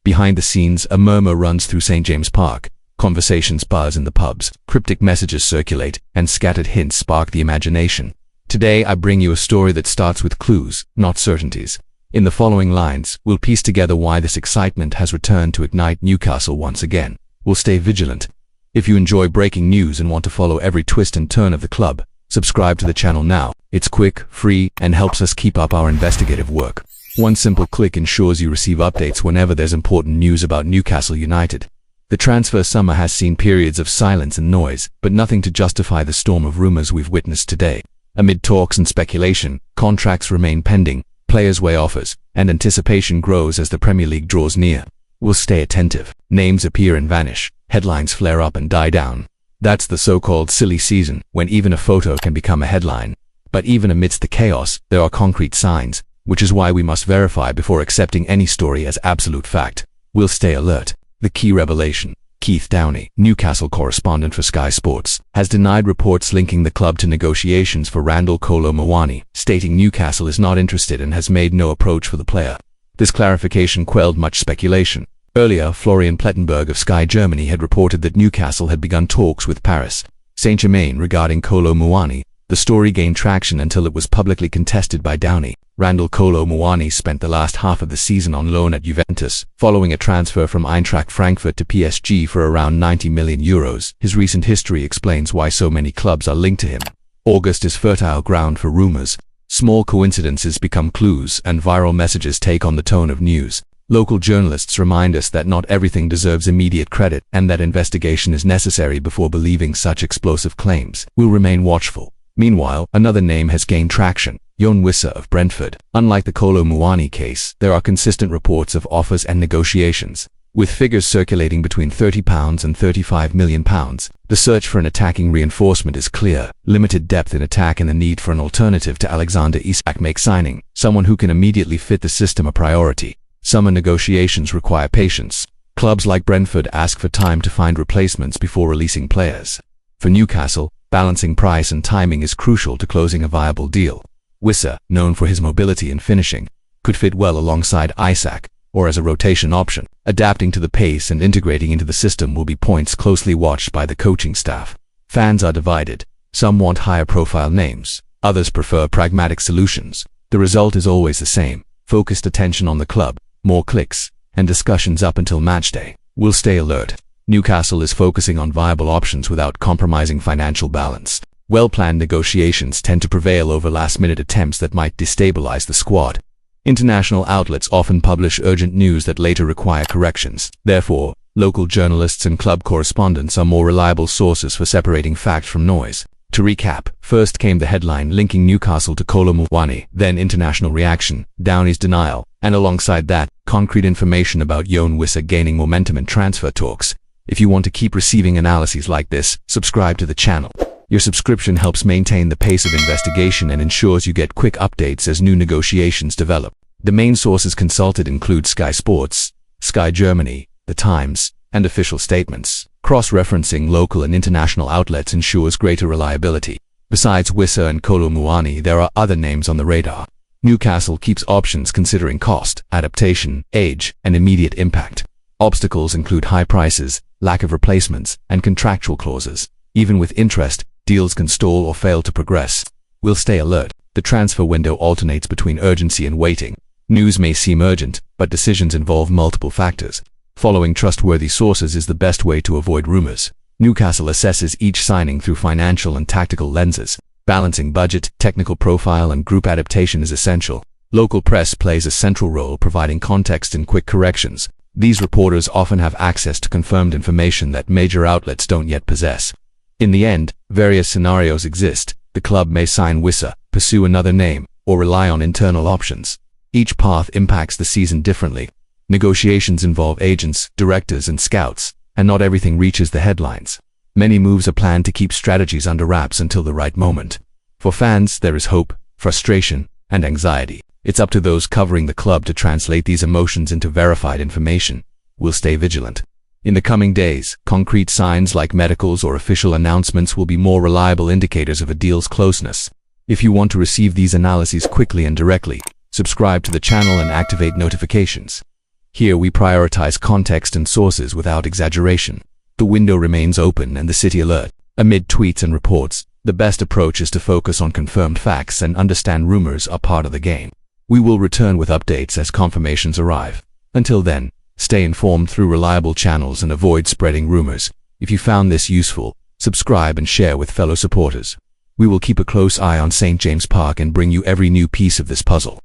Behind the scenes, a murmur runs through St. James Park. Conversations buzz in the pubs, cryptic messages circulate, and scattered hints spark the imagination. Today, I bring you a story that starts with clues, not certainties. In the following lines, we'll piece together why this excitement has returned to ignite Newcastle once again. We'll stay vigilant. If you enjoy breaking news and want to follow every twist and turn of the club, subscribe to the channel now. It's quick, free, and helps us keep up our investigative work. One simple click ensures you receive updates whenever there's important news about Newcastle United. The transfer summer has seen periods of silence and noise, but nothing to justify the storm of rumours we've witnessed today. Amid talks and speculation, contracts remain pending, players weigh offers, and anticipation grows as the Premier League draws near. We'll stay attentive. Names appear and vanish. Headlines flare up and die down. That's the so-called silly season, when even a photo can become a headline. But even amidst the chaos, there are concrete signs, which is why we must verify before accepting any story as absolute fact. We'll stay alert. The key revelation: Downie, Newcastle correspondent for Sky Sports, has denied reports linking the club to negotiations for Kolo Muani, stating Newcastle is not interested and has made no approach for the player. This clarification quelled much speculation. Earlier, Florian Plettenberg of Sky Germany had reported that Newcastle had begun talks with Paris Saint-Germain regarding Kolo Muani. The story gained traction until it was publicly contested by Downie. Kolo Muani spent the last half of the season on loan at Juventus, following a transfer from Eintracht Frankfurt to PSG for around €90 million. His recent history explains why so many clubs are linked to him. August is fertile ground for rumors. Small coincidences become clues, and viral messages take on the tone of news. Local journalists remind us that not everything deserves immediate credit, and that investigation is necessary before believing such explosive claims. We'll remain watchful. Meanwhile, another name has gained traction: Yoane Wissa of Brentford. Unlike the Kolo Muani case, there are consistent reports of offers and negotiations. With figures circulating between £30 and £35 million, the search for an attacking reinforcement is clear. Limited depth in attack and the need for an alternative to Alexander Isak make signing someone who can immediately fit the system a priority. Summer negotiations require patience. Clubs like Brentford ask for time to find replacements before releasing players. For Newcastle, balancing price and timing is crucial to closing a viable deal. Wissa, known for his mobility and finishing, could fit well alongside Isak, or as a rotation option. Adapting to the pace and integrating into the system will be points closely watched by the coaching staff. Fans are divided. Some want higher profile names. Others prefer pragmatic solutions. The result is always the same: focused attention on the club, more clicks, and discussions up until matchday. We'll stay alert. Newcastle is focusing on viable options without compromising financial balance. Well-planned negotiations tend to prevail over last-minute attempts that might destabilize the squad. International outlets often publish urgent news that later require corrections. Therefore, local journalists and club correspondents are more reliable sources for separating fact from noise. To recap, first came the headline linking Newcastle to Kolo Muani, then international reaction, Downie's denial, and alongside that, concrete information about Yoane Wissa gaining momentum in transfer talks. If you want to keep receiving analyses like this, subscribe to the channel. Your subscription helps maintain the pace of investigation and ensures you get quick updates as new negotiations develop. The main sources consulted include Sky Sports, Sky Germany, The Times, and official statements. Cross-referencing local and international outlets ensures greater reliability. Besides Wissa and Kolo Muani, there are other names on the radar. Newcastle keeps options considering cost, adaptation, age, and immediate impact. Obstacles include high prices, lack of replacements, and contractual clauses. Even with interest, deals can stall or fail to progress. We'll stay alert. The transfer window alternates between urgency and waiting. News may seem urgent, but decisions involve multiple factors. Following trustworthy sources is the best way to avoid rumors. Newcastle assesses each signing through financial and tactical lenses. Balancing budget, technical profile, and group adaptation is essential. Local press plays a central role, providing context and quick corrections. These reporters often have access to confirmed information that major outlets don't yet possess. In the end, various scenarios exist. The club may sign Wissa, pursue another name, or rely on internal options. Each path impacts the season differently. Negotiations involve agents, directors, and scouts, and not everything reaches the headlines. Many moves are planned to keep strategies under wraps until the right moment. For fans, there is hope, frustration, and anxiety. It's up to those covering the club to translate these emotions into verified information. We'll stay vigilant. In the coming days, concrete signs like medicals or official announcements will be more reliable indicators of a deal's closeness. If you want to receive these analyses quickly and directly, subscribe to the channel and activate notifications. Here we prioritize context and sources without exaggeration. The window remains open and the city alert. Amid tweets and reports, the best approach is to focus on confirmed facts and understand rumors are part of the game. We will return with updates as confirmations arrive. Until then, stay informed through reliable channels and avoid spreading rumors. If you found this useful, subscribe and share with fellow supporters. We will keep a close eye on St. James Park and bring you every new piece of this puzzle.